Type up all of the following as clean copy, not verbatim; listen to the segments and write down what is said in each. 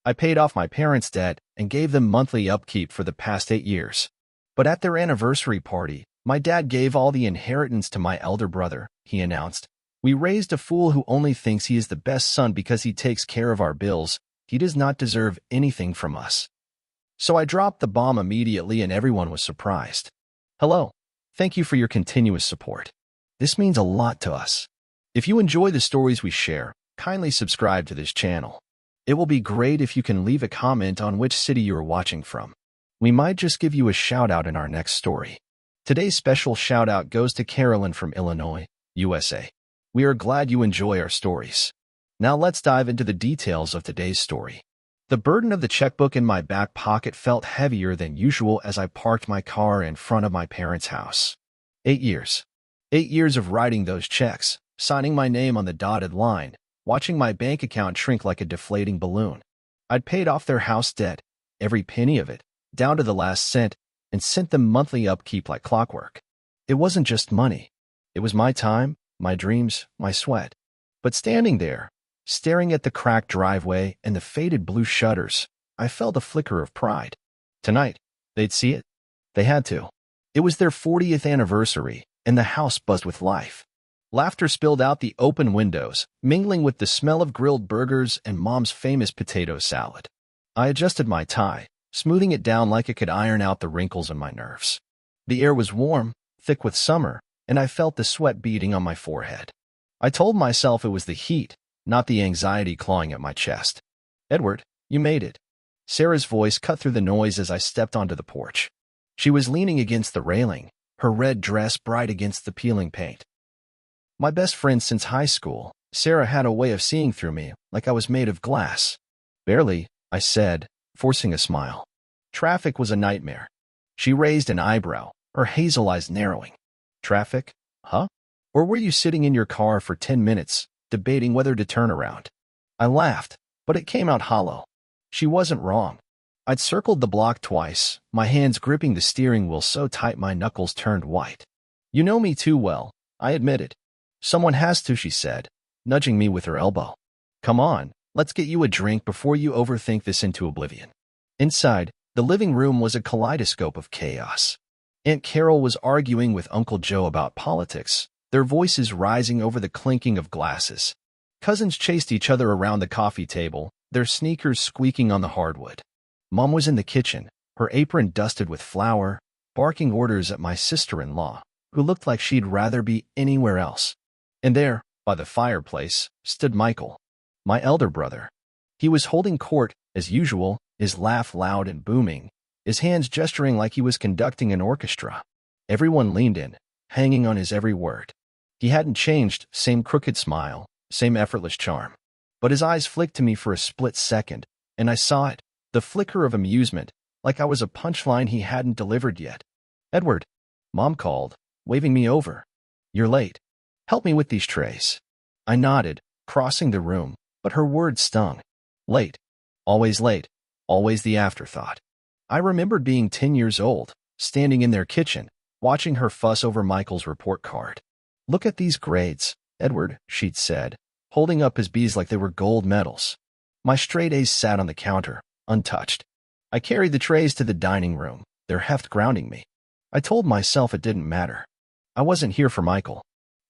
I paid off my parents' debt and gave them monthly upkeep for the past 8 years. But at their anniversary party, my dad gave all the inheritance to my elder brother, he announced. We raised a fool who only thinks he is the best son because he takes care of our bills. He does not deserve anything from us. So I dropped the bomb immediately and everyone was surprised. Hello. Thank you for your continuous support. This means a lot to us. If you enjoy the stories we share, kindly subscribe to this channel. It will be great if you can leave a comment on which city you are watching from. We might just give you a shout out in our next story. Today's special shout out goes to Carolyn from Illinois, USA. We are glad you enjoy our stories. Now let's dive into the details of today's story. The burden of the checkbook in my back pocket felt heavier than usual as I parked my car in front of my parents' house. 8 years. 8 years of writing those checks, signing my name on the dotted line, watching my bank account shrink like a deflating balloon. I'd paid off their house debt, every penny of it, down to the last cent, and sent them monthly upkeep like clockwork. It wasn't just money. It was my time, my dreams, my sweat. But standing there, staring at the cracked driveway and the faded blue shutters, I felt a flicker of pride. Tonight, they'd see it. They had to. It was their 40th anniversary, and the house buzzed with life. Laughter spilled out the open windows, mingling with the smell of grilled burgers and Mom's famous potato salad. I adjusted my tie, smoothing it down like it could iron out the wrinkles in my nerves. The air was warm, thick with summer, and I felt the sweat beading on my forehead. I told myself it was the heat, not the anxiety clawing at my chest. Edward, you made it. Sarah's voice cut through the noise as I stepped onto the porch. She was leaning against the railing, her red dress bright against the peeling paint. My best friend since high school, Sarah had a way of seeing through me, like I was made of glass. Barely, I said, forcing a smile. Traffic was a nightmare. She raised an eyebrow, her hazel eyes narrowing. Traffic? Huh? Or were you sitting in your car for 10 minutes, debating whether to turn around? I laughed, but it came out hollow. She wasn't wrong. I'd circled the block twice, my hands gripping the steering wheel so tight my knuckles turned white. You know me too well, I admitted. Someone has to, she said, nudging me with her elbow. Come on, let's get you a drink before you overthink this into oblivion. Inside, the living room was a kaleidoscope of chaos. Aunt Carol was arguing with Uncle Joe about politics, their voices rising over the clinking of glasses. Cousins chased each other around the coffee table, their sneakers squeaking on the hardwood. Mom was in the kitchen, her apron dusted with flour, barking orders at my sister-in-law, who looked like she'd rather be anywhere else. And there, by the fireplace, stood Michael, my elder brother. He was holding court, as usual, his laugh loud and booming, his hands gesturing like he was conducting an orchestra. Everyone leaned in, hanging on his every word. He hadn't changed, same crooked smile, same effortless charm. But his eyes flicked to me for a split second, and I saw it, the flicker of amusement, like I was a punchline he hadn't delivered yet. Edward, Mom called, waving me over. You're late. Help me with these trays. I nodded, crossing the room, but her words stung. Late. Always the afterthought. I remembered being 10 years old, standing in their kitchen, watching her fuss over Michael's report card. Look at these grades, Edward, she'd said, holding up his B's like they were gold medals. My straight A's sat on the counter, untouched. I carried the trays to the dining room, their heft grounding me. I told myself it didn't matter. I wasn't here for Michael.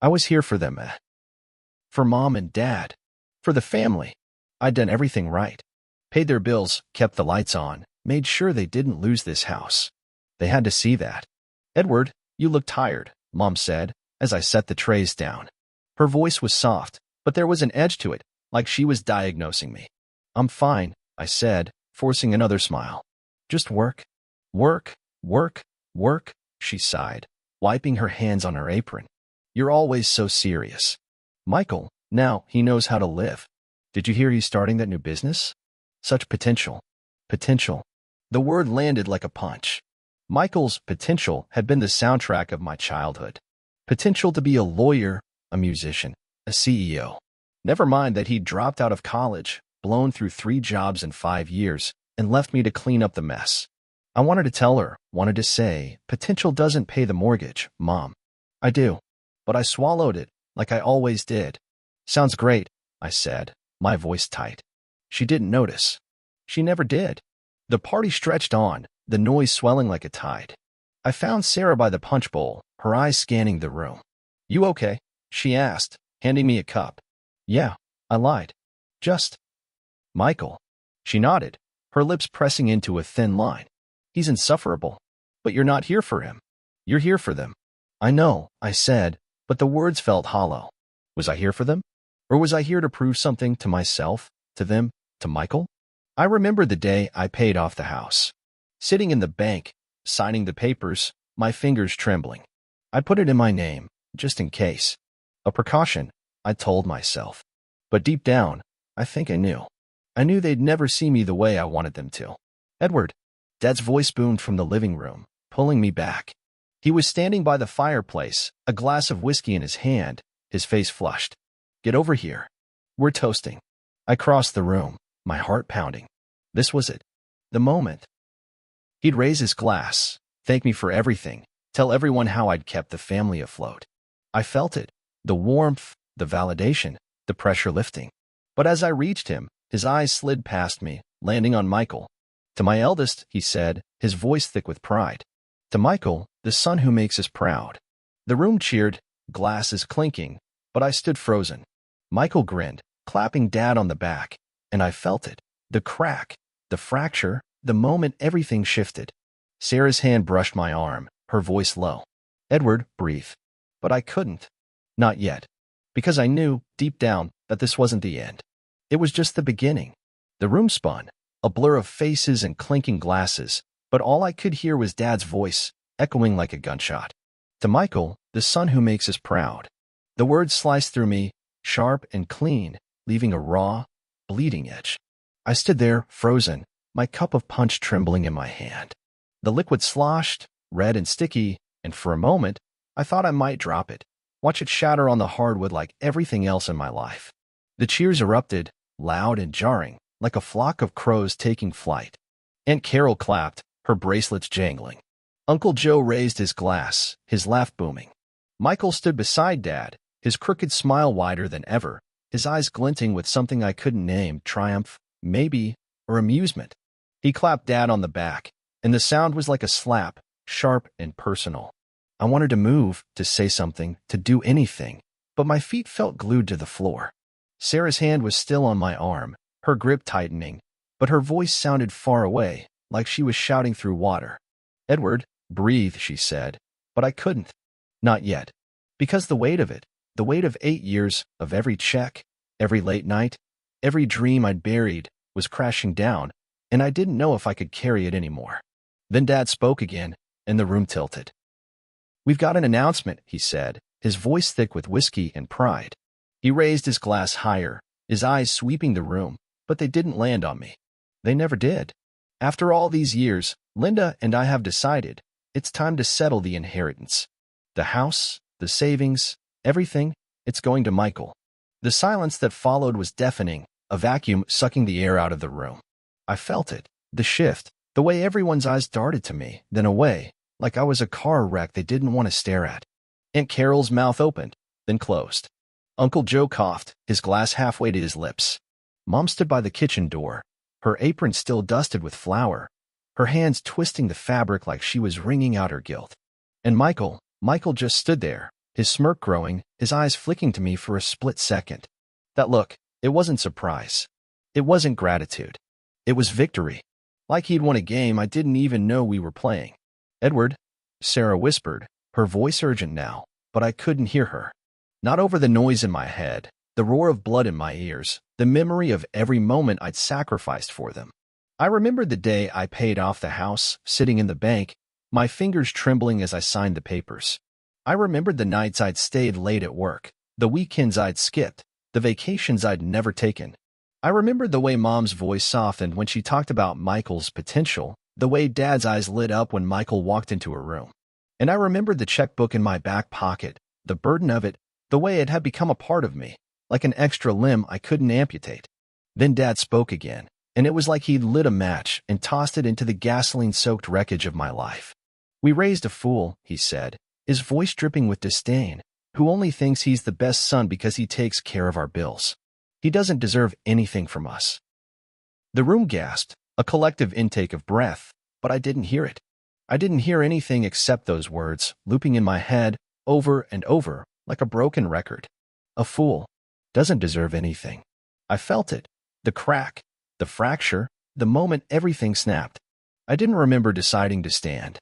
I was here for them. For Mom and Dad. For the family. I'd done everything right. Paid their bills, kept the lights on, made sure they didn't lose this house. They had to see that. Edward, you look tired, Mom said, as I set the trays down. Her voice was soft, but there was an edge to it, like she was diagnosing me. I'm fine, I said, forcing another smile. Just work. Work, work, work, she sighed, wiping her hands on her apron. You're always so serious. Michael, now he knows how to live. Did you hear he's starting that new business? Such potential. Potential. The word landed like a punch. Michael's potential had been the soundtrack of my childhood. Potential to be a lawyer, a musician, a CEO. Never mind that he'd dropped out of college, blown through 3 jobs in 5 years, and left me to clean up the mess. I wanted to tell her, wanted to say, potential doesn't pay the mortgage, Mom. I do. But I swallowed it, like I always did. Sounds great, I said, my voice tight. She didn't notice. She never did. The party stretched on, the noise swelling like a tide. I found Sarah by the punch bowl, her eyes scanning the room. "You okay?" she asked, handing me a cup. "Yeah," I lied. "Just Michael." She nodded, her lips pressing into a thin line. "He's insufferable. But you're not here for him. You're here for them." "I know," I said, but the words felt hollow. Was I here for them? Or was I here to prove something to myself, to them, to Michael? I remember the day I paid off the house. Sitting in the bank, signing the papers, my fingers trembling. I put it in my name, just in case. A precaution, I told myself. But deep down, I think I knew. I knew they'd never see me the way I wanted them to. "Edward." Dad's voice boomed from the living room, pulling me back. He was standing by the fireplace, a glass of whiskey in his hand, his face flushed. "Get over here. We're toasting." I crossed the room, my heart pounding. This was it. The moment. He'd raise his glass, thank me for everything, tell everyone how I'd kept the family afloat. I felt it, the warmth, the validation, the pressure lifting. But as I reached him, his eyes slid past me, landing on Michael. "To my eldest," he said, his voice thick with pride. "To Michael, the son who makes us proud." The room cheered, glasses clinking, but I stood frozen. Michael grinned, clapping Dad on the back, and I felt it. The crack, the fracture, the moment everything shifted. Sarah's hand brushed my arm, her voice low. "Edward, breathe." But I couldn't. Not yet. Because I knew, deep down, that this wasn't the end. It was just the beginning. The room spun, a blur of faces and clinking glasses, but all I could hear was Dad's voice, echoing like a gunshot. "To Michael, the son who makes us proud." The words sliced through me, sharp and clean, leaving a raw, bleeding edge. I stood there, frozen, my cup of punch trembling in my hand. The liquid sloshed, red and sticky, and for a moment, I thought I might drop it, watch it shatter on the hardwood like everything else in my life. The cheers erupted, loud and jarring, like a flock of crows taking flight. Aunt Carol clapped, her bracelets jangling. Uncle Joe raised his glass, his laugh booming. Michael stood beside Dad, his crooked smile wider than ever, his eyes glinting with something I couldn't name, triumph, maybe, or amusement. He clapped Dad on the back, and the sound was like a slap, sharp and personal. I wanted to move, to say something, to do anything, but my feet felt glued to the floor. Sarah's hand was still on my arm, her grip tightening, but her voice sounded far away, like she was shouting through water. "Edward, breathe," she said, but I couldn't. Not yet. Because the weight of it, the weight of 8 years, of every check, every late night, every dream I'd buried, was crashing down, and I didn't know if I could carry it anymore. Then Dad spoke again, and the room tilted. "We've got an announcement," he said, his voice thick with whiskey and pride. He raised his glass higher, his eyes sweeping the room, but they didn't land on me. They never did. "After all these years, Linda and I have decided it's time to settle the inheritance. The house, the savings, everything, it's going to Michael." The silence that followed was deafening, a vacuum sucking the air out of the room. I felt it, the shift, the way everyone's eyes darted to me, then away, like I was a car wreck they didn't want to stare at. Aunt Carol's mouth opened, then closed. Uncle Joe coughed, his glass halfway to his lips. Mom stood by the kitchen door, her apron still dusted with flour, her hands twisting the fabric like she was wringing out her guilt. And Michael just stood there, his smirk growing, his eyes flicking to me for a split second. That look, it wasn't surprise. It wasn't gratitude. It was victory. Like he'd won a game I didn't even know we were playing. "Edward," Sarah whispered, her voice urgent now, but I couldn't hear her. Not over the noise in my head, the roar of blood in my ears, the memory of every moment I'd sacrificed for them. I remembered the day I paid off the house, sitting in the bank, my fingers trembling as I signed the papers. I remembered the nights I'd stayed late at work, the weekends I'd skipped, the vacations I'd never taken. I remembered the way Mom's voice softened when she talked about Michael's potential, the way Dad's eyes lit up when Michael walked into a room. And I remembered the checkbook in my back pocket, the burden of it, the way it had become a part of me, like an extra limb I couldn't amputate. Then Dad spoke again, and it was like he'd lit a match and tossed it into the gasoline-soaked wreckage of my life. "We raised a fool," he said, his voice dripping with disdain, "who only thinks he's the best son because he takes care of our bills. He doesn't deserve anything from us." The room gasped, a collective intake of breath, but I didn't hear it. I didn't hear anything except those words, looping in my head, over and over, like a broken record. A fool doesn't deserve anything. I felt it. The crack, the fracture, the moment everything snapped. I didn't remember deciding to stand.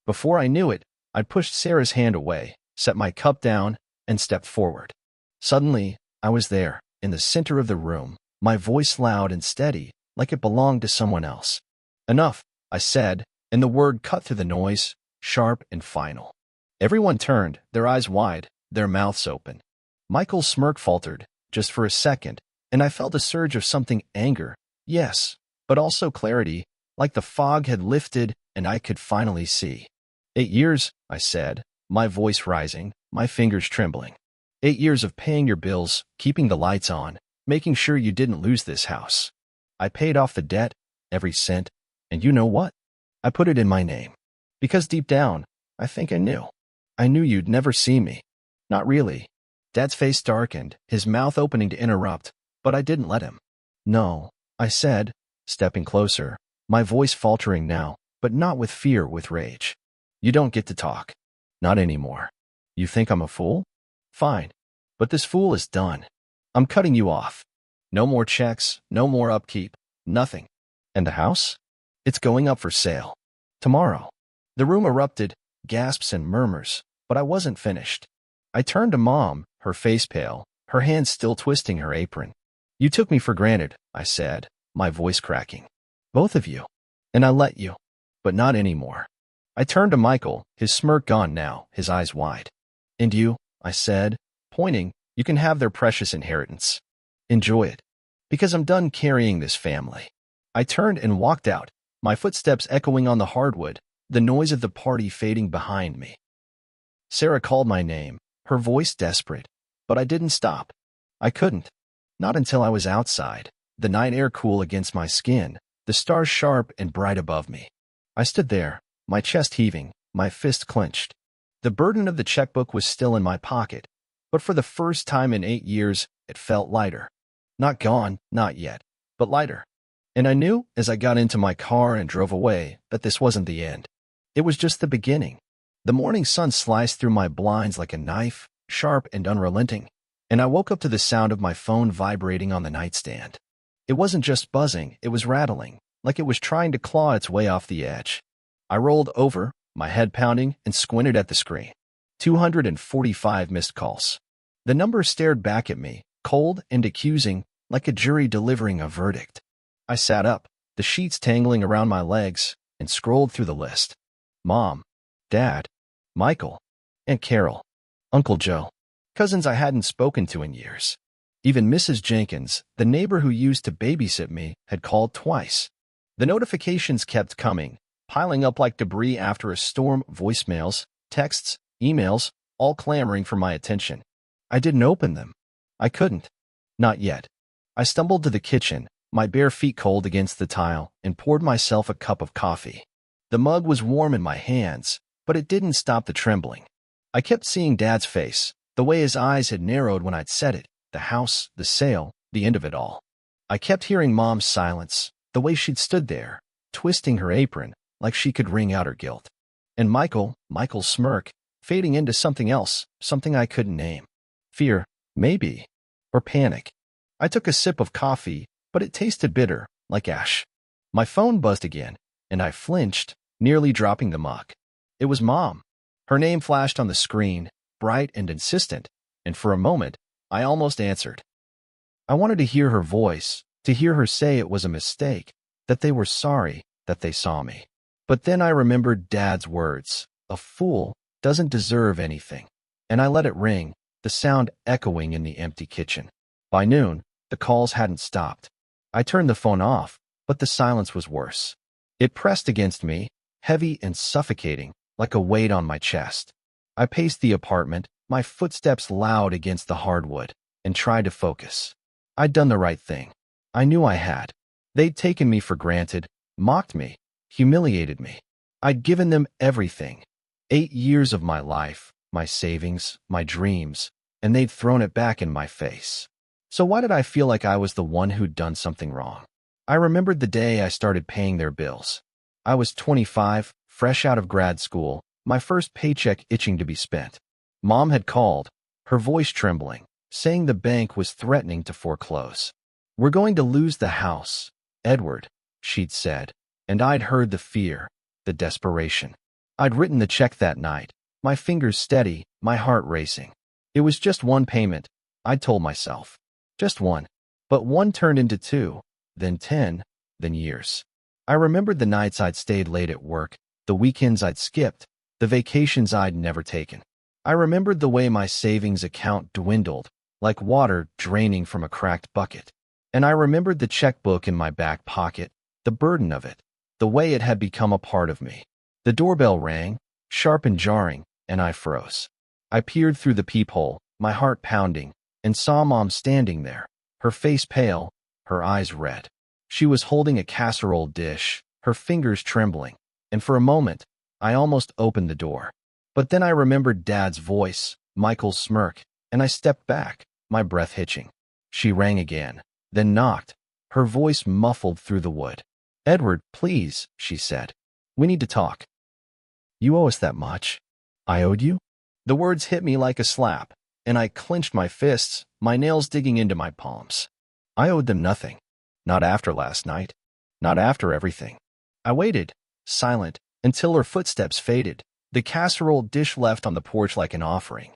Before I knew it, I pushed Sarah's hand away, set my cup down, and stepped forward. Suddenly, I was there, in the center of the room, my voice loud and steady, like it belonged to someone else. Enough, I said, and the word cut through the noise, sharp and final. Everyone turned, their eyes wide, their mouths open. Michael's smirk faltered, just for a second, and I felt a surge of something anger, yes, but also clarity, like the fog had lifted and I could finally see. 8 years, I said, my voice rising, my fingers trembling. 8 years of paying your bills, keeping the lights on, making sure you didn't lose this house. I paid off the debt, every cent, and you know what? I put it in my name. Because deep down, I think I knew. I knew you'd never see me. Not really. Dad's face darkened, his mouth opening to interrupt, but I didn't let him. No, I said, stepping closer, my voice faltering now, but not with fear, with rage. You don't get to talk. Not anymore. You think I'm a fool? Fine. But this fool is done. I'm cutting you off. No more checks, no more upkeep, nothing. And the house? It's going up for sale. Tomorrow. The room erupted, gasps and murmurs, but I wasn't finished. I turned to Mom, her face pale, her hands still twisting her apron. You took me for granted, I said, my voice cracking. Both of you. And I let you. But not anymore. I turned to Michael, his smirk gone now, his eyes wide. And you, I said, pointing, you can have their precious inheritance. Enjoy it. Because I'm done carrying this family. I turned and walked out, my footsteps echoing on the hardwood, the noise of the party fading behind me. Sarah called my name, her voice desperate, but I didn't stop. I couldn't. Not until I was outside, the night air cool against my skin, the stars sharp and bright above me. I stood there, my chest heaving, my fist clenched. The burden of the checkbook was still in my pocket, but for the first time in 8 years, it felt lighter. Not gone, not yet, but lighter. And I knew, as I got into my car and drove away, that this wasn't the end. It was just the beginning. The morning sun sliced through my blinds like a knife, sharp and unrelenting, and I woke up to the sound of my phone vibrating on the nightstand. It wasn't just buzzing, it was rattling, like it was trying to claw its way off the edge. I rolled over, my head pounding, and squinted at the screen. 245 missed calls. The number stared back at me, cold and accusing, like a jury delivering a verdict. I sat up, the sheets tangling around my legs, and scrolled through the list. Mom, Dad, Michael, Aunt Carol, Uncle Joe, cousins I hadn't spoken to in years. Even Mrs. Jenkins, the neighbor who used to babysit me, had called twice. The notifications kept coming, piling up like debris after a storm, voicemails, texts, emails, all clamoring for my attention. I didn't open them. I couldn't. Not yet. I stumbled to the kitchen, my bare feet cold against the tile, and poured myself a cup of coffee. The mug was warm in my hands, but it didn't stop the trembling. I kept seeing Dad's face, the way his eyes had narrowed when I'd said it, the house, the sale, the end of it all. I kept hearing Mom's silence, the way she'd stood there, twisting her apron, like she could wring out her guilt. And Michael's smirk, fading into something else, something I couldn't name. Fear, maybe. Or panic. I took a sip of coffee, but it tasted bitter, like ash. My phone buzzed again, and I flinched, nearly dropping the mug. It was Mom. Her name flashed on the screen, bright and insistent, and for a moment, I almost answered. I wanted to hear her voice, to hear her say it was a mistake, that they were sorry that they saw me. But then I remembered Dad's words, a fool doesn't deserve anything, and I let it ring, the sound echoing in the empty kitchen. By noon, the calls hadn't stopped. I turned the phone off, but the silence was worse. It pressed against me, heavy and suffocating, like a weight on my chest. I paced the apartment, my footsteps loud against the hardwood, and tried to focus. I'd done the right thing. I knew I had. They'd taken me for granted, mocked me, humiliated me. I'd given them everything. 8 years of my life, my savings, my dreams, and they'd thrown it back in my face. So why did I feel like I was the one who'd done something wrong? I remembered the day I started paying their bills. I was 25, fresh out of grad school, my first paycheck itching to be spent. Mom had called, her voice trembling, saying the bank was threatening to foreclose. "We're going to lose the house, Edward," she'd said, and I'd heard the fear, the desperation. I'd written the check that night, my fingers steady, my heart racing. It was just one payment, I'd told myself. Just one. But one turned into two, then 10, then years. I remembered the nights I'd stayed late at work, the weekends I'd skipped, the vacations I'd never taken. I remembered the way my savings account dwindled, like water draining from a cracked bucket. And I remembered the checkbook in my back pocket, the burden of it, the way it had become a part of me. The doorbell rang, sharp and jarring, and I froze. I peered through the peephole, my heart pounding, and saw Mom standing there, her face pale, her eyes red. She was holding a casserole dish, her fingers trembling, and for a moment, I almost opened the door. But then I remembered Dad's voice, Michael's smirk, and I stepped back, my breath hitching. She rang again, then knocked, her voice muffled through the wood. "Edward, please," she said. "We need to talk." "You owe us that much." I owed you? The words hit me like a slap, and I clenched my fists, my nails digging into my palms. I owed them nothing. Not after last night. Not after everything. I waited, silent, until her footsteps faded, the casserole dish left on the porch like an offering.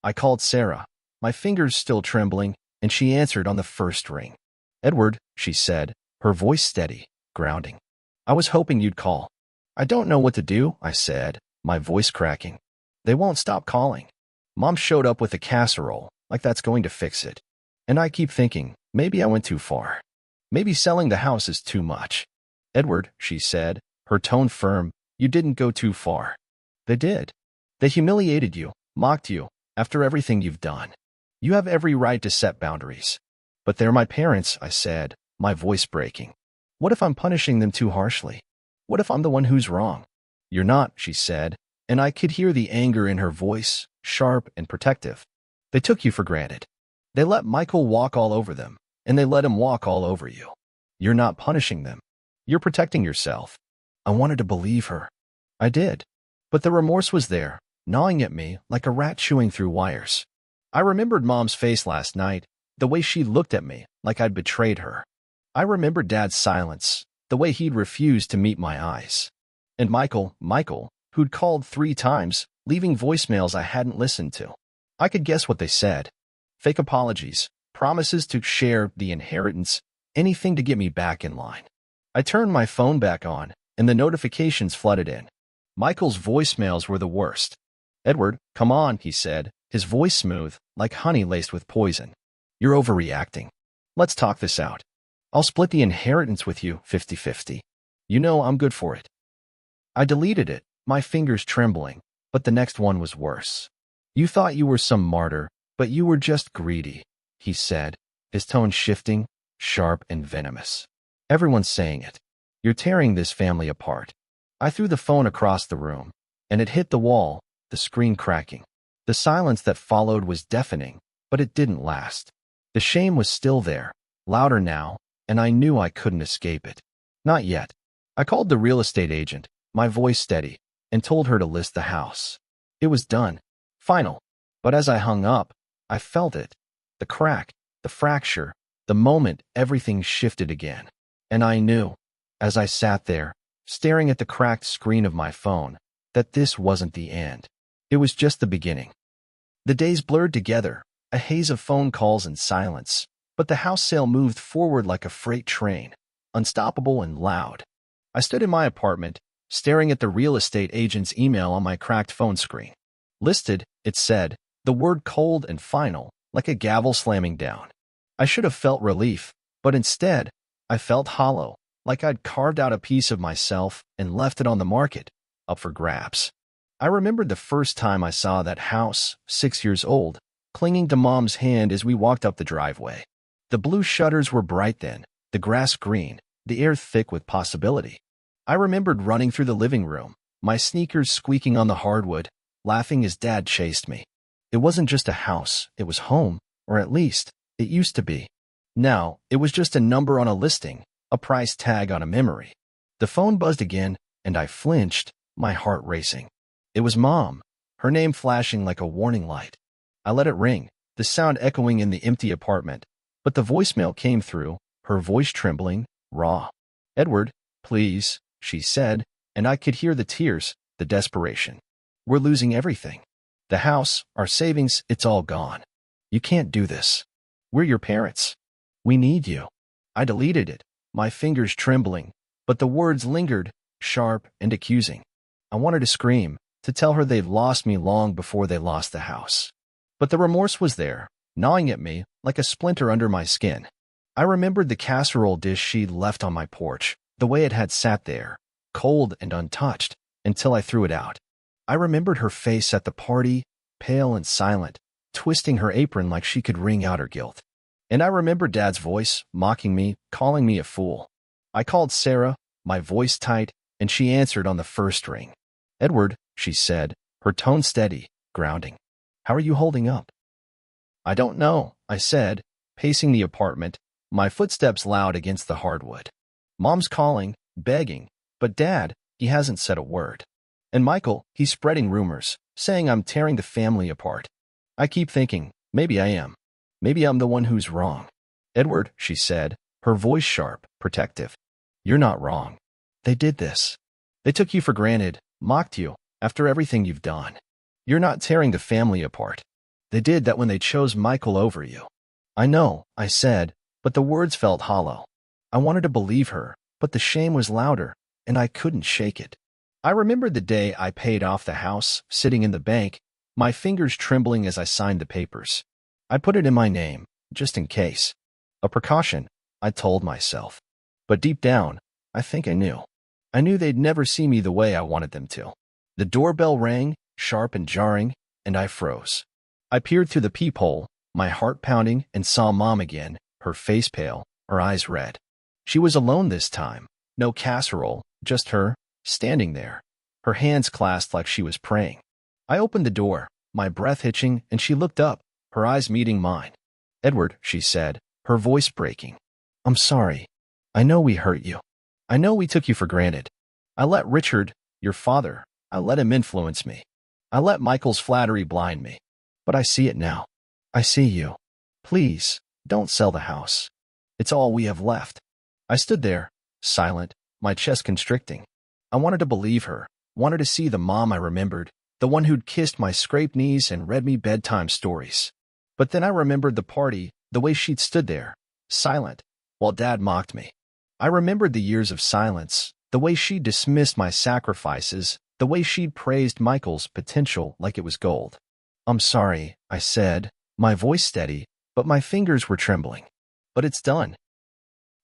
I called Sarah, my fingers still trembling, and she answered on the first ring. "Edward," she said, her voice steady, grounding. "I was hoping you'd call." "I don't know what to do," I said, my voice cracking. "They won't stop calling. Mom showed up with a casserole, like that's going to fix it. And I keep thinking, maybe I went too far. Maybe selling the house is too much." "Edward," she said, her tone firm, "you didn't go too far." "They did. They humiliated you, mocked you, after everything you've done. You have every right to set boundaries." "But they're my parents," I said, my voice breaking. "What if I'm punishing them too harshly? What if I'm the one who's wrong?" "You're not," she said, and I could hear the anger in her voice, sharp and protective. "They took you for granted. They let Michael walk all over them, and they let him walk all over you. You're not punishing them. You're protecting yourself." I wanted to believe her. I did. But the remorse was there, gnawing at me like a rat chewing through wires. I remembered Mom's face last night, the way she looked at me like I'd betrayed her. I remembered Dad's silence, the way he'd refused to meet my eyes. And Michael, who'd called 3 times, leaving voicemails I hadn't listened to. I could guess what they said. Fake apologies, promises to share the inheritance, anything to get me back in line. I turned my phone back on, and the notifications flooded in. Michael's voicemails were the worst. "Edward, come on," he said, his voice smooth, like honey laced with poison. "You're overreacting. Let's talk this out. I'll split the inheritance with you 50-50. You know I'm good for it." I deleted it, my fingers trembling, but the next one was worse. "You thought you were some martyr, but you were just greedy," he said, his tone shifting, sharp and venomous. "Everyone's saying it. You're tearing this family apart." I threw the phone across the room, and it hit the wall, the screen cracking. The silence that followed was deafening, but it didn't last. The shame was still there, louder now, and I knew I couldn't escape it. Not yet. I called the real estate agent, my voice steady, and told her to list the house. It was done. Final. But as I hung up, I felt it. The crack, the fracture, the moment everything shifted again. And I knew, as I sat there, staring at the cracked screen of my phone, that this wasn't the end. It was just the beginning. The days blurred together, a haze of phone calls and silence, but the house sale moved forward like a freight train, unstoppable and loud. I stood in my apartment, staring at the real estate agent's email on my cracked phone screen. Listed, it said, the word cold and final, like a gavel slamming down. I should have felt relief, but instead, I felt hollow, like I'd carved out a piece of myself and left it on the market, up for grabs. I remembered the first time I saw that house, 6 years old, clinging to Mom's hand as we walked up the driveway. The blue shutters were bright then, the grass green, the air thick with possibility. I remembered running through the living room, my sneakers squeaking on the hardwood, laughing as Dad chased me. It wasn't just a house, it was home, or at least, it used to be. Now, it was just a number on a listing, A price tag on a memory. The phone buzzed again, and I flinched, my heart racing. It was Mom, her name flashing like a warning light. I let it ring, the sound echoing in the empty apartment, but the voicemail came through, her voice trembling, raw. "Edward, please," she said, and I could hear the tears, the desperation. "We're losing everything. The house, our savings, it's all gone. You can't do this. We're your parents. We need you." I deleted it, my fingers trembling, but the words lingered, sharp and accusing. I wanted to scream, to tell her they'd lost me long before they lost the house. But the remorse was there, gnawing at me like a splinter under my skin. I remembered the casserole dish she'd left on my porch, the way it had sat there, cold and untouched, until I threw it out. I remembered her face at the party, pale and silent, twisting her apron like she could wring out her guilt. And I remembered Dad's voice, mocking me, calling me a fool. I called Sarah, my voice tight, and she answered on the first ring. "Edward," she said, her tone steady, grounding. "How are you holding up?" "I don't know," I said, pacing the apartment, my footsteps loud against the hardwood. "Mom's calling, begging, but Dad, he hasn't said a word. And Michael, he's spreading rumors, saying I'm tearing the family apart. I keep thinking, maybe I am. Maybe I'm the one who's wrong." "Edward," she said, her voice sharp, protective. "You're not wrong. They did this. They took you for granted, mocked you, after everything you've done. You're not tearing the family apart. They did that when they chose Michael over you." "I know," I said, but the words felt hollow. I wanted to believe her, but the shame was louder, and I couldn't shake it. I remembered the day I paid off the house, sitting in the bank, my fingers trembling as I signed the papers. I put it in my name, just in case. A precaution, I told myself. But deep down, I think I knew. I knew they'd never see me the way I wanted them to. The doorbell rang, sharp and jarring, and I froze. I peered through the peephole, my heart pounding, and saw Mom again, her face pale, her eyes red. She was alone this time. No casserole, just her, standing there, her hands clasped like she was praying. I opened the door, my breath hitching, and she looked up, her eyes meeting mine. "Edward," she said, her voice breaking. "I'm sorry. I know we hurt you. I know we took you for granted. I let Richard, your father, I let him influence me. I let Michael's flattery blind me. But I see it now. I see you. Please, don't sell the house. It's all we have left." I stood there, silent, my chest constricting. I wanted to believe her, wanted to see the mom I remembered, the one who'd kissed my scraped knees and read me bedtime stories. But then I remembered the party, the way she'd stood there, silent, while Dad mocked me. I remembered the years of silence, the way she dismissed my sacrifices, the way she'd praised Michael's potential like it was gold. "I'm sorry," I said, my voice steady, but my fingers were trembling. "But it's done.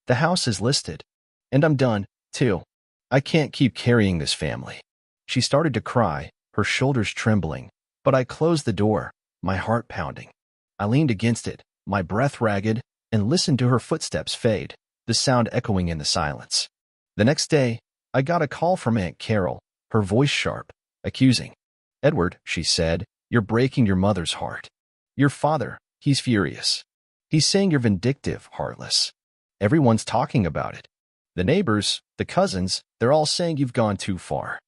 The house is listed. And I'm done, too. I can't keep carrying this family." She started to cry, her shoulders trembling, but I closed the door, my heart pounding. I leaned against it, my breath ragged, and listened to her footsteps fade, the sound echoing in the silence. The next day, I got a call from Aunt Carol, her voice sharp, accusing. "Edward," she said, "you're breaking your mother's heart. Your father, he's furious. He's saying you're vindictive, heartless. Everyone's talking about it. The neighbors, the cousins, they're all saying you've gone too far."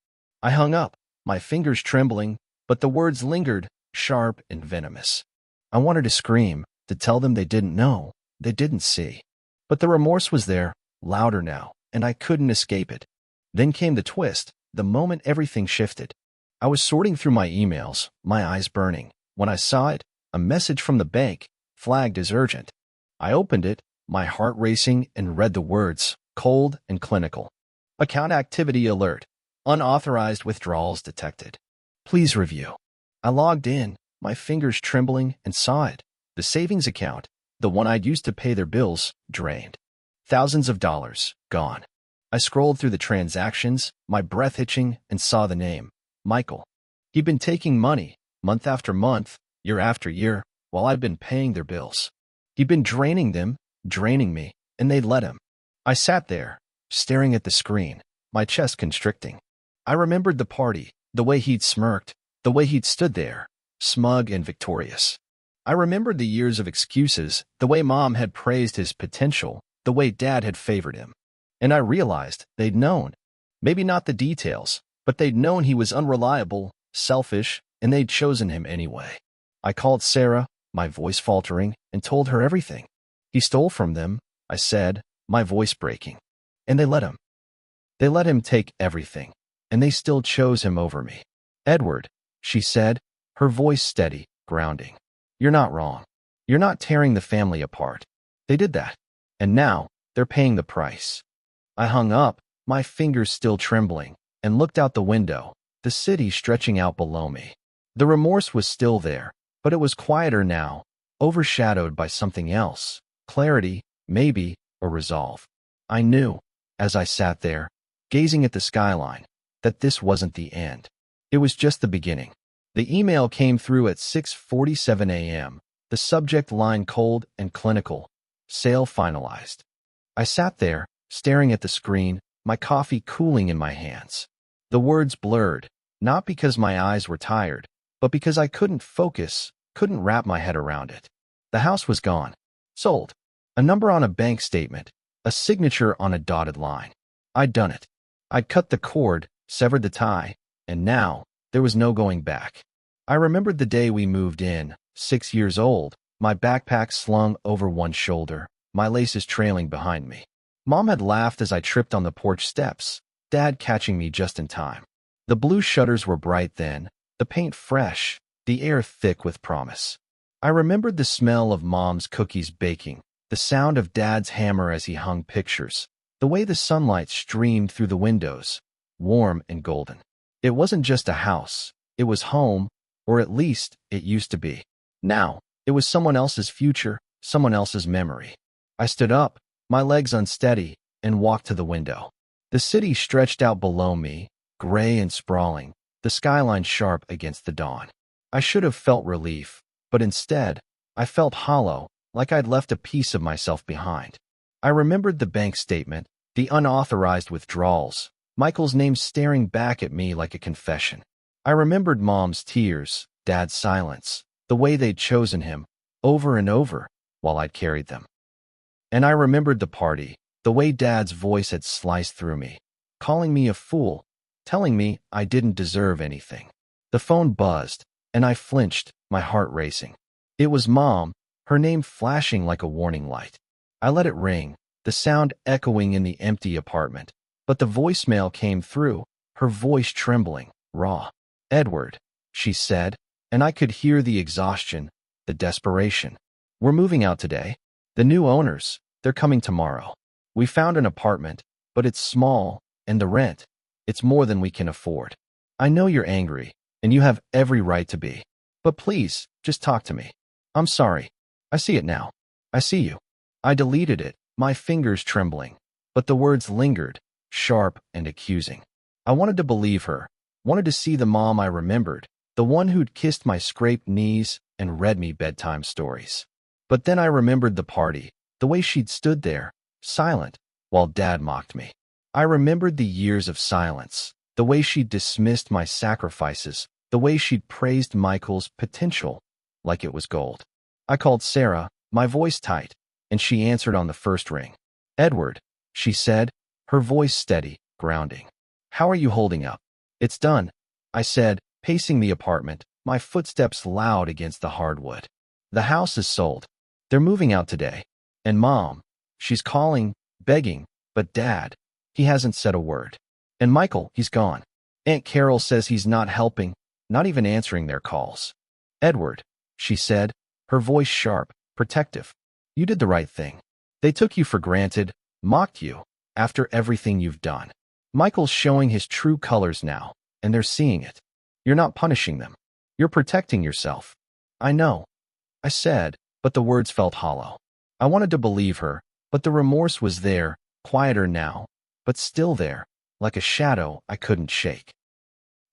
I hung up, my fingers trembling, but the words lingered, sharp and venomous. I wanted to scream, to tell them they didn't know, they didn't see. But the remorse was there, louder now, and I couldn't escape it. Then came the twist, the moment everything shifted. I was sorting through my emails, my eyes burning, when I saw it, a message from the bank, flagged as urgent. I opened it, my heart racing, and read the words, cold and clinical. "Account activity alert. Unauthorized withdrawals detected. Please review." I logged in, my fingers trembling, and saw it. The savings account, the one I'd used to pay their bills, drained. Thousands of dollars, gone. I scrolled through the transactions, my breath hitching, and saw the name, Michael. He'd been taking money, month after month, year after year, while I'd been paying their bills. He'd been draining them, draining me, and they'd let him. I sat there, staring at the screen, my chest constricting. I remembered the party, the way he'd smirked, the way he'd stood there, smug and victorious. I remembered the years of excuses, the way Mom had praised his potential, the way Dad had favored him. And I realized they'd known. Maybe not the details, but they'd known he was unreliable, selfish, and they'd chosen him anyway. I called Sarah, my voice faltering, and told her everything. He stole from them, I said, my voice breaking. And they let him. They let him take everything, and they still chose him over me. Edward, she said, her voice steady, grounding. You're not wrong. You're not tearing the family apart. They did that. And now, they're paying the price. I hung up, my fingers still trembling, and looked out the window, the city stretching out below me. The remorse was still there, but it was quieter now, overshadowed by something else. Clarity, maybe, or resolve. I knew, as I sat there, gazing at the skyline, that this wasn't the end. It was just the beginning. The email came through at 6:47 a.m., the subject line cold and clinical. Sale finalized. I sat there, staring at the screen, my coffee cooling in my hands. The words blurred, not because my eyes were tired, but because I couldn't focus, couldn't wrap my head around it. The house was gone. Sold. A number on a bank statement, a signature on a dotted line. I'd done it. I'd cut the cord, severed the tie, and now there was no going back. I remembered the day we moved in, 6 years old, my backpack slung over one shoulder, my laces trailing behind me. Mom had laughed as I tripped on the porch steps, Dad catching me just in time. The blue shutters were bright then, the paint fresh, the air thick with promise. I remembered the smell of Mom's cookies baking, the sound of Dad's hammer as he hung pictures, the way the sunlight streamed through the windows, warm and golden. It wasn't just a house, it was home, or at least it used to be. Now, it was someone else's future, someone else's memory. I stood up, my legs unsteady, and walked to the window. The city stretched out below me, gray and sprawling, the skyline sharp against the dawn. I should have felt relief, but instead, I felt hollow, like I'd left a piece of myself behind. I remembered the bank statement, the unauthorized withdrawals, Michael's name staring back at me like a confession. I remembered Mom's tears, Dad's silence, the way they'd chosen him, over and over, while I'd carried them. And I remembered the party, the way Dad's voice had sliced through me, calling me a fool, telling me I didn't deserve anything. The phone buzzed, and I flinched, my heart racing. It was Mom, her name flashing like a warning light. I let it ring, the sound echoing in the empty apartment, but the voicemail came through, her voice trembling, raw. Edward, she said, and I could hear the exhaustion, the desperation. We're moving out today. The new owners, they're coming tomorrow. We found an apartment, but it's small, and the rent, it's more than we can afford. I know you're angry, and you have every right to be. But please, just talk to me. I'm sorry. I see it now. I see you. I deleted it, my fingers trembling, but the words lingered, sharp and accusing. I wanted to believe her, wanted to see the mom I remembered, the one who'd kissed my scraped knees and read me bedtime stories. But then I remembered the party, the way she'd stood there, silent, while Dad mocked me. I remembered the years of silence, the way she'd dismissed my sacrifices, the way she'd praised Michael's potential like it was gold. I called Sarah, my voice tight, and she answered on the first ring. Edward, she said, her voice steady, grounding. How are you holding up? It's done, I said, pacing the apartment, my footsteps loud against the hardwood. The house is sold. They're moving out today. And Mom, she's calling, begging, but Dad, he hasn't said a word. And Michael, he's gone. Aunt Carol says he's not helping, not even answering their calls. Edward, she said, her voice sharp, protective. You did the right thing. They took you for granted, mocked you, after everything you've done. Michael's showing his true colors now, and they're seeing it. You're not punishing them. You're protecting yourself. I know, I said, but the words felt hollow. I wanted to believe her, but the remorse was there, quieter now, but still there, like a shadow I couldn't shake.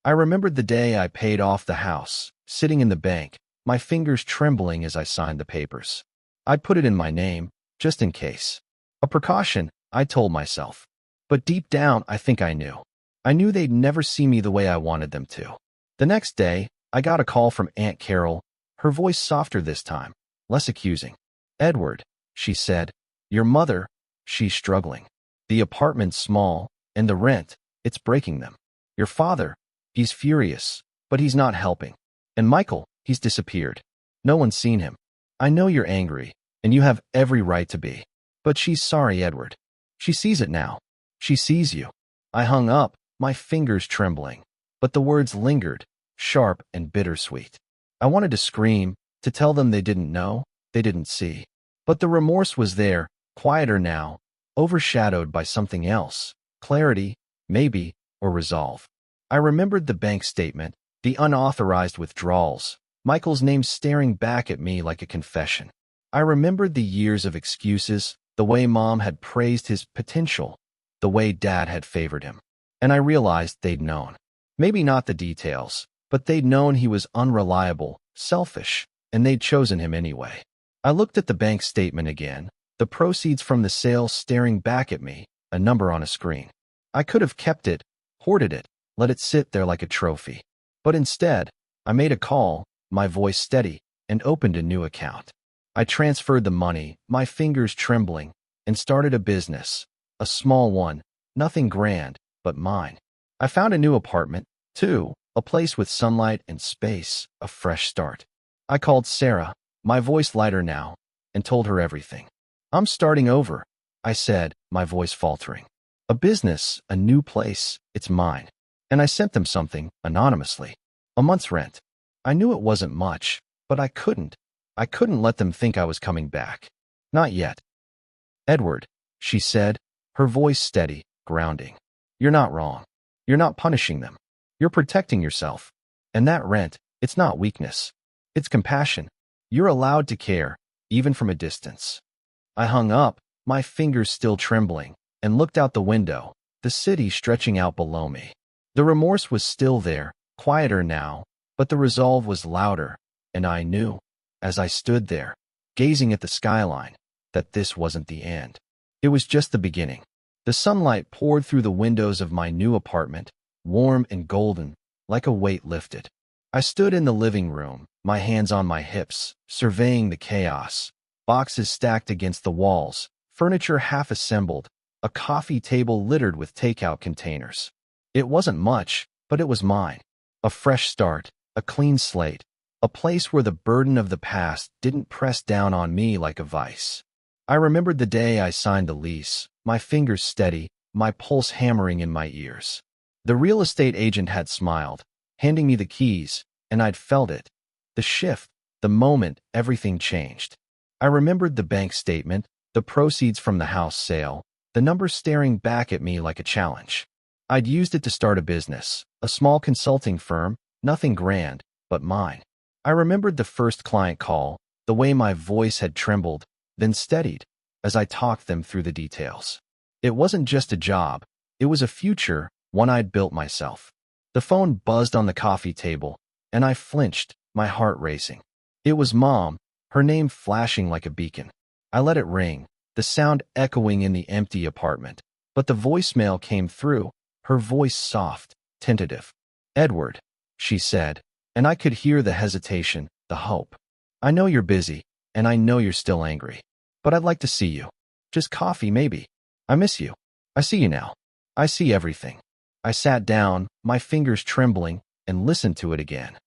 I remembered the day I paid off the house, sitting in the bank, my fingers trembling as I signed the papers. I'd put it in my name, just in case. A precaution, I told myself. But deep down, I think I knew. I knew they'd never see me the way I wanted them to. The next day, I got a call from Aunt Carol, her voice softer this time, less accusing. Edward, she said, your mother, she's struggling. The apartment's small, and the rent, it's breaking them. Your father, he's furious, but he's not helping. And Michael, he's disappeared. No one's seen him. I know you're angry, and you have every right to be. But she's sorry, Edward. She sees it now. She sees you. I hung up, my fingers trembling. But the words lingered, sharp and bittersweet. I wanted to scream, to tell them they didn't know, they didn't see. But the remorse was there, quieter now, overshadowed by something else. Clarity, maybe, or resolve. I remembered the bank statement, the unauthorized withdrawals, Michael's name staring back at me like a confession. I remembered the years of excuses, the way Mom had praised his potential, the way Dad had favored him. And I realized they'd known. Maybe not the details, but they'd known he was unreliable, selfish, and they'd chosen him anyway. I looked at the bank statement again, the proceeds from the sale staring back at me, a number on a screen. I could have kept it, hoarded it, let it sit there like a trophy. But instead, I made a call, my voice steady, and opened a new account. I transferred the money, my fingers trembling, and started a business, a small one, nothing grand, but mine. I found a new apartment, too, a place with sunlight and space, a fresh start. I called Sarah, my voice lighter now, and told her everything. I'm starting over, I said, my voice faltering. A business, a new place, it's mine. And I sent them something, anonymously. A month's rent. I knew it wasn't much, but I couldn't let them think I was coming back. Not yet. Edward, she said, her voice steady, grounding. You're not wrong. You're not punishing them. You're protecting yourself. And that rent, it's not weakness. It's compassion. You're allowed to care, even from a distance. I hung up, my fingers still trembling, and looked out the window, the city stretching out below me. The remorse was still there, quieter now, but the resolve was louder, and I knew, as I stood there, gazing at the skyline, that this wasn't the end. It was just the beginning. The sunlight poured through the windows of my new apartment, warm and golden, like a weight lifted. I stood in the living room, my hands on my hips, surveying the chaos. Boxes stacked against the walls, furniture half assembled, a coffee table littered with takeout containers. It wasn't much, but it was mine. A fresh start, a clean slate, a place where the burden of the past didn't press down on me like a vice. I remembered the day I signed the lease, my fingers steady, my pulse hammering in my ears. The real estate agent had smiled, handing me the keys, and I'd felt it. The shift, the moment everything changed. I remembered the bank statement, the proceeds from the house sale, the numbers staring back at me like a challenge. I'd used it to start a business, a small consulting firm, nothing grand, but mine. I remembered the first client call, the way my voice had trembled, then steadied, as I talked them through the details. It wasn't just a job, it was a future, one I'd built myself. The phone buzzed on the coffee table, and I flinched, my heart racing. It was Mom, her name flashing like a beacon. I let it ring, the sound echoing in the empty apartment. But the voicemail came through, her voice soft, tentative. Edward, she said, and I could hear the hesitation, the hope. I know you're busy, and I know you're still angry. But I'd like to see you. Just coffee, maybe. I miss you. I see you now. I see everything. I sat down, my fingers trembling, and listened to it again.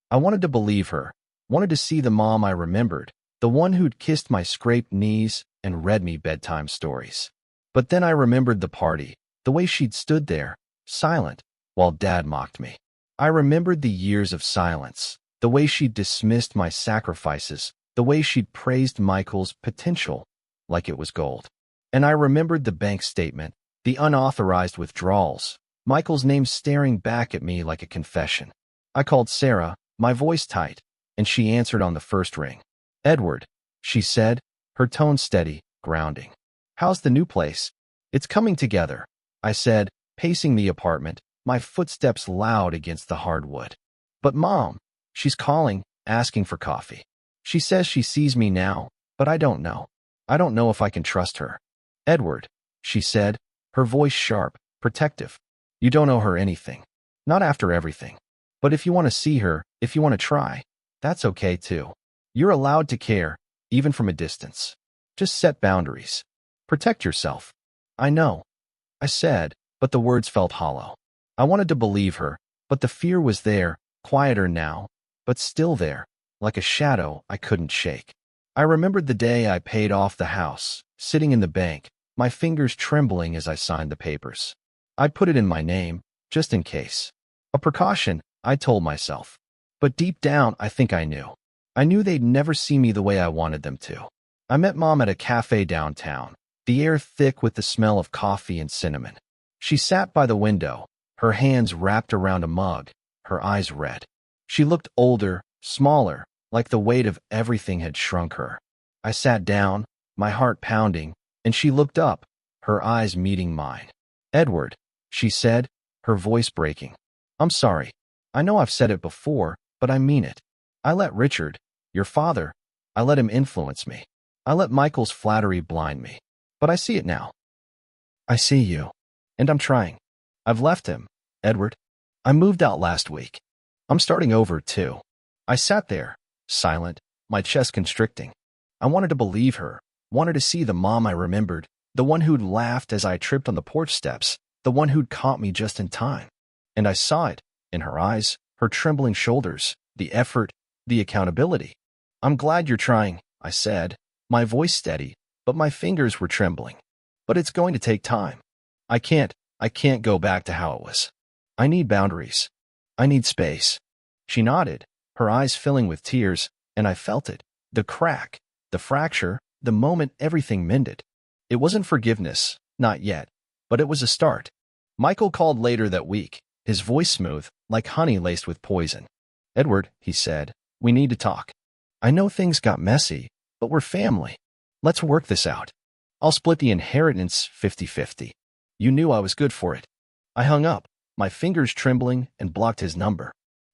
I wanted to believe her, wanted to see the Mom I remembered, the one who'd kissed my scraped knees and read me bedtime stories. But then I remembered the party, the way she'd stood there, silent, while Dad mocked me. I remembered the years of silence, the way she'd dismissed my sacrifices, the way she'd praised Michael's potential like it was gold. And I remembered the bank statement, the unauthorized withdrawals, Michael's name staring back at me like a confession. I called Sarah, my voice tight, and she answered on the first ring. Edward, she said, her tone steady, grounding. How's the new place? It's coming together, I said, pacing the apartment, my footsteps loud against the hardwood. But Mom, she's calling, asking for coffee. She says she sees me now, but I don't know. I don't know if I can trust her. Edward, she said, her voice sharp, protective. You don't owe her anything. Not after everything. But if you want to see her, if you want to try, that's okay too. You're allowed to care, even from a distance. Just set boundaries. Protect yourself. I know, I said, but the words felt hollow. I wanted to believe her, but the fear was there, quieter now, but still there, like a shadow I couldn't shake. I remembered the day I paid off the house, sitting in the bank, my fingers trembling as I signed the papers. I put it in my name, just in case. A precaution, I told myself. But deep down, I think I knew. I knew they'd never see me the way I wanted them to. I met Mom at a cafe downtown, the air thick with the smell of coffee and cinnamon. She sat by the window, her hands wrapped around a mug, her eyes red. She looked older, smaller, like the weight of everything had shrunk her. I sat down, my heart pounding, and she looked up, her eyes meeting mine. "Edward," she said, her voice breaking. "I'm sorry. I know I've said it before, but I mean it. I let Richard, your father, I let him influence me. I let Michael's flattery blind me. But I see it now. I see you. And I'm trying. I've left him, Edward. I moved out last week. I'm starting over, too." I sat there, silent, my chest constricting. I wanted to believe her, wanted to see the mom I remembered, the one who'd laughed as I tripped on the porch steps, the one who'd caught me just in time. And I saw it, in her eyes, her trembling shoulders, the effort, the accountability. "I'm glad you're trying," I said, my voice steady, but my fingers were trembling. "But it's going to take time. I can't go back to how it was. I need boundaries. I need space." She nodded, her eyes filling with tears, and I felt it. The crack, the fracture, the moment everything mended. It wasn't forgiveness, not yet, but it was a start. Michael called later that week, his voice smooth, like honey laced with poison. "Edward," he said, "we need to talk. I know things got messy, but we're family. Let's work this out. I'll split the inheritance 50-50. You knew I was good for it." I hung up, my fingers trembling, and blocked his number.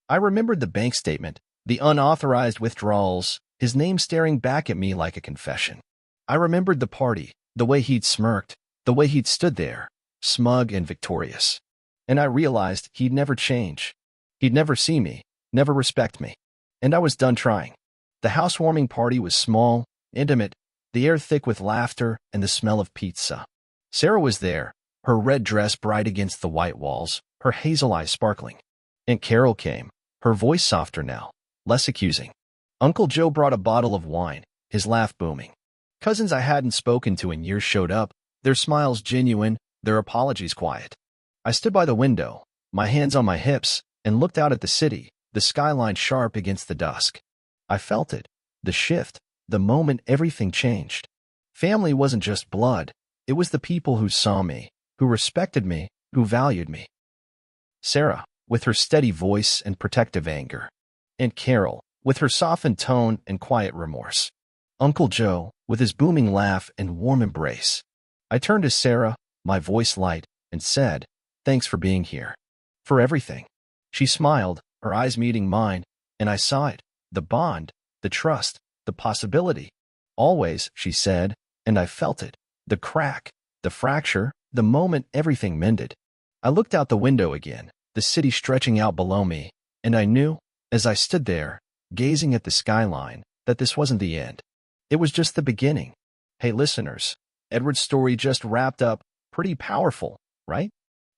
I remembered the bank statement, the unauthorized withdrawals, his name staring back at me like a confession. I remembered the party, the way he'd smirked, the way he'd stood there, smug and victorious. And I realized he'd never change. He'd never see me, never respect me. And I was done trying. The housewarming party was small, intimate, the air thick with laughter and the smell of pizza. Sarah was there, her red dress bright against the white walls, her hazel eyes sparkling. Aunt Carol came, her voice softer now, less accusing. Uncle Joe brought a bottle of wine, his laugh booming. Cousins I hadn't spoken to in years showed up, their smiles genuine, their apologies quiet. I stood by the window, my hands on my hips, and looked out at the city, the skyline sharp against the dusk. I felt it, the shift, the moment everything changed. Family wasn't just blood, it was the people who saw me, who respected me, who valued me. Sarah, with her steady voice and protective anger. Aunt Carol, with her softened tone and quiet remorse. Uncle Joe, with his booming laugh and warm embrace. I turned to Sarah, my voice light, and said, "Thanks for being here. For everything." She smiled, her eyes meeting mine, and I saw it, the bond, the trust, the possibility. "Always," she said, and I felt it, the crack, the fracture, the moment everything mended. I looked out the window again, the city stretching out below me, and I knew, as I stood there, gazing at the skyline, that this wasn't the end. It was just the beginning. Hey listeners, Edward's story just wrapped up, pretty powerful, right?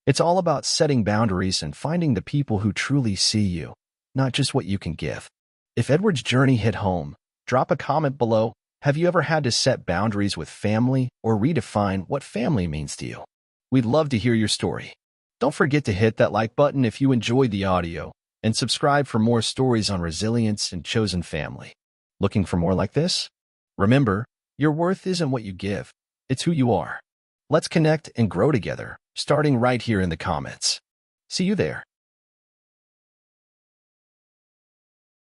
It's all about setting boundaries and finding the people who truly see you, not just what you can give. If Edward's journey hit home, drop a comment below. Have you ever had to set boundaries with family or redefine what family means to you? We'd love to hear your story. Don't forget to hit that like button if you enjoyed the audio, and subscribe for more stories on resilience and chosen family. Looking for more like this? Remember, your worth isn't what you give, it's who you are. Let's connect and grow together, starting right here in the comments. See you there.